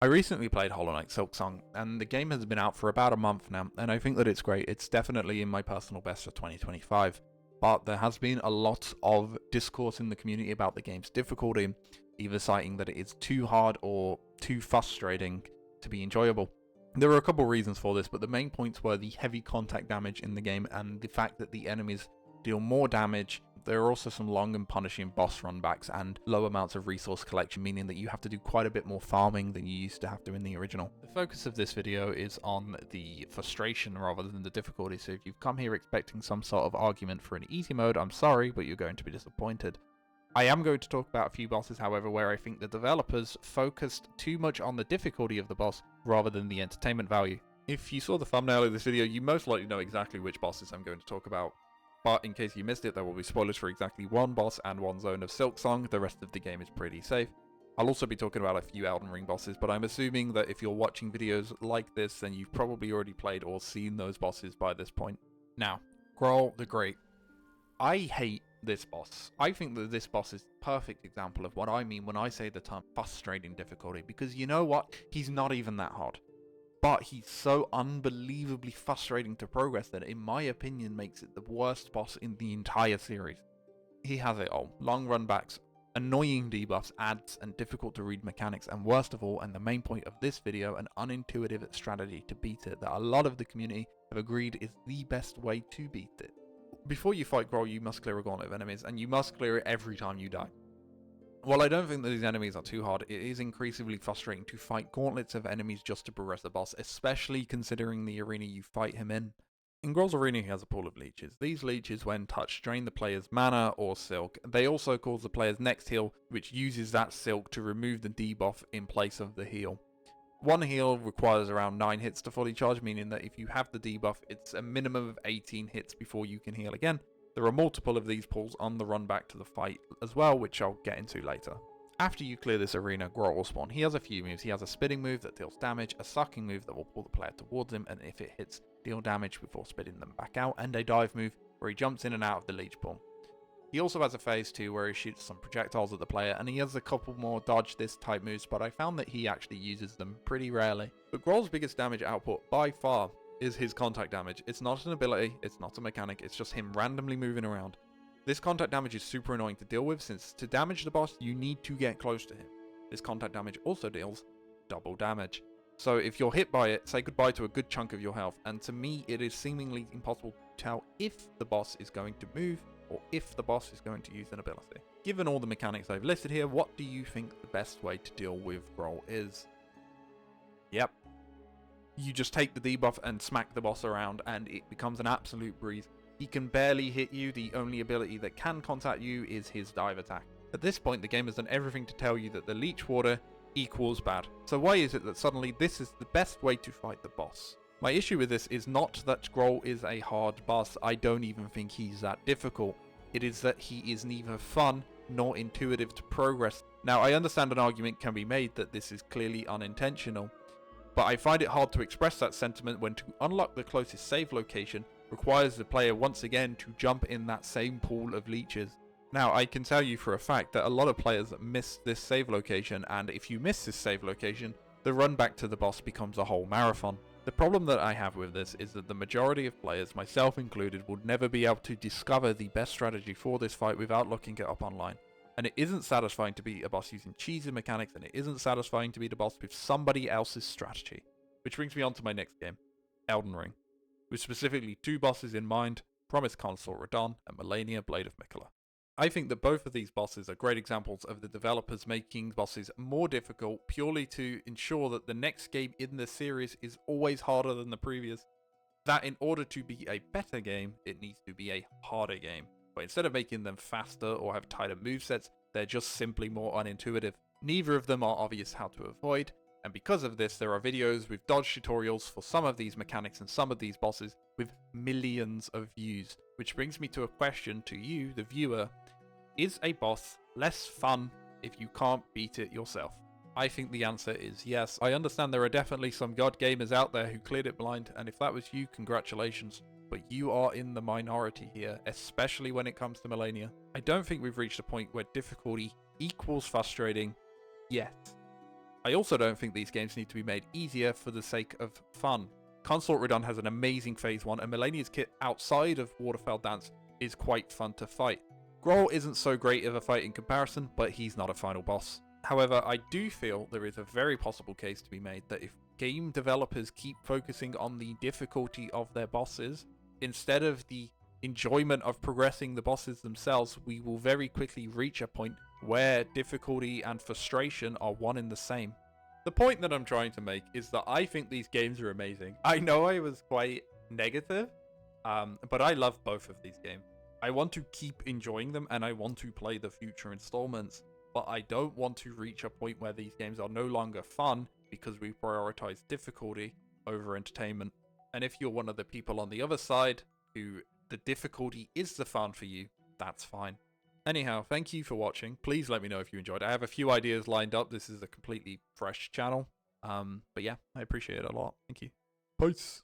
I recently played Hollow Knight Silksong, and the game has been out for about a month now, and I think that it's great. It's definitely in my personal best for 2025, but there has been a lot of discourse in the community about the game's difficulty, either citing that it is too hard or too frustrating to be enjoyable. There were a couple reasons for this, but the main points were the heavy contact damage in the game and the fact that the enemies deal more damage. There are also some long and punishing boss runbacks and low amounts of resource collection, meaning that you have to do quite a bit more farming than you used to have to in the original. The focus of this video is on the frustration rather than the difficulty, so if you've come here expecting some sort of argument for an easy mode, I'm sorry, but you're going to be disappointed. I am going to talk about a few bosses, however, where I think the developers focused too much on the difficulty of the boss rather than the entertainment value. If you saw the thumbnail of this video, you most likely know exactly which bosses I'm going to talk about. But in case you missed it, there will be spoilers for exactly one boss and one zone of Silksong. The rest of the game is pretty safe. I'll also be talking about a few Elden Ring bosses, but I'm assuming that if you're watching videos like this, then you've probably already played or seen those bosses by this point. Now, Groll the Great. I hate this boss. I think that this boss is a perfect example of what I mean when I say the term frustrating difficulty, because you know what? He's not even that hard. But he's so unbelievably frustrating to progress that, in my opinion, makes it the worst boss in the entire series. He has it all. Long runbacks, annoying debuffs, ads, and difficult to read mechanics, and worst of all, and the main point of this video, an unintuitive strategy to beat it that a lot of the community have agreed is the best way to beat it. Before you fight Groll, you must clear a gauntlet of enemies, and you must clear it every time you die. While I don't think that these enemies are too hard, it is increasingly frustrating to fight gauntlets of enemies just to progress the boss, especially considering the arena you fight him in. In Groll's arena, he has a pool of leeches. These leeches, when touched, drain the player's mana or silk. They also cause the player's next heal, which uses that silk to remove the debuff in place of the heal. One heal requires around 9 hits to fully charge, meaning that if you have the debuff, it's a minimum of 18 hits before you can heal again. There are multiple of these pools on the run back to the fight as well, which I'll get into later. After you clear this arena, Groll will spawn. He has a few moves. He has a spitting move that deals damage, a sucking move that will pull the player towards him, and if it hits, deal damage before spitting them back out, and a dive move where he jumps in and out of the leech pool. He also has a phase 2 where he shoots some projectiles at the player, and he has a couple more dodge this type moves, but I found that he actually uses them pretty rarely. But Groll's biggest damage output by far is his contact damage. It's not an ability, it's not a mechanic, it's just him randomly moving around. This contact damage is super annoying to deal with, since to damage the boss, you need to get close to him. This contact damage also deals double damage. So if you're hit by it, say goodbye to a good chunk of your health, and to me it is seemingly impossible to tell if the boss is going to move, or if the boss is going to use an ability. Given all the mechanics I've listed here, what do you think the best way to deal with Groll is? Yep. You just take the debuff and smack the boss around, and it becomes an absolute breeze. He can barely hit you. The only ability that can contact you is his dive attack. At this point, the game has done everything to tell you that the leech water equals bad. So why is it that suddenly this is the best way to fight the boss? My issue with this is not that Groll is a hard boss. I don't even think he's that difficult. It is that he is neither fun nor intuitive to progress. Now, I understand an argument can be made that this is clearly unintentional, but I find it hard to express that sentiment when to unlock the closest save location requires the player once again to jump in that same pool of leeches. Now, I can tell you for a fact that a lot of players miss this save location, and if you miss this save location, the run back to the boss becomes a whole marathon. The problem that I have with this is that the majority of players, myself included, would never be able to discover the best strategy for this fight without looking it up online. And it isn't satisfying to beat a boss using cheesy mechanics, and it isn't satisfying to beat a boss with somebody else's strategy. Which brings me on to my next game, Elden Ring, with specifically 2 bosses in mind, Promised Consort Radahn and Malenia Blade of Miquella. I think that both of these bosses are great examples of the developers making bosses more difficult purely to ensure that the next game in the series is always harder than the previous. That in order to be a better game, it needs to be a harder game. But instead of making them faster or have tighter movesets, they're just simply more unintuitive. Neither of them are obvious how to avoid, and because of this, there are videos with dodge tutorials for some of these mechanics and some of these bosses with millions of views. Which brings me to a question to you, the viewer. Is a boss less fun if you can't beat it yourself? I think the answer is yes. I understand there are definitely some god gamers out there who cleared it blind, and if that was you, congratulations. But you are in the minority here, especially when it comes to Malenia. I don't think we've reached a point where difficulty equals frustrating yet. I also don't think these games need to be made easier for the sake of fun. Consort Redon has an amazing Phase 1, and Malenia's kit outside of Waterfell Dance is quite fun to fight. Groll isn't so great of a fight in comparison, but he's not a final boss. However, I do feel there is a very possible case to be made that if game developers keep focusing on the difficulty of their bosses, instead of the enjoyment of progressing the bosses themselves, we will very quickly reach a point where difficulty and frustration are one and the same. The point that I'm trying to make is that I think these games are amazing. I know I was quite negative, but I love both of these games. I want to keep enjoying them, and I want to play the future installments, but I don't want to reach a point where these games are no longer fun because we prioritize difficulty over entertainment. And if you're one of the people on the other side who the difficulty is the fun for you, that's fine. Anyhow, thank you for watching. Please let me know if you enjoyed. I have a few ideas lined up. This is a completely fresh channel. But yeah, I appreciate it a lot. Thank you. Peace.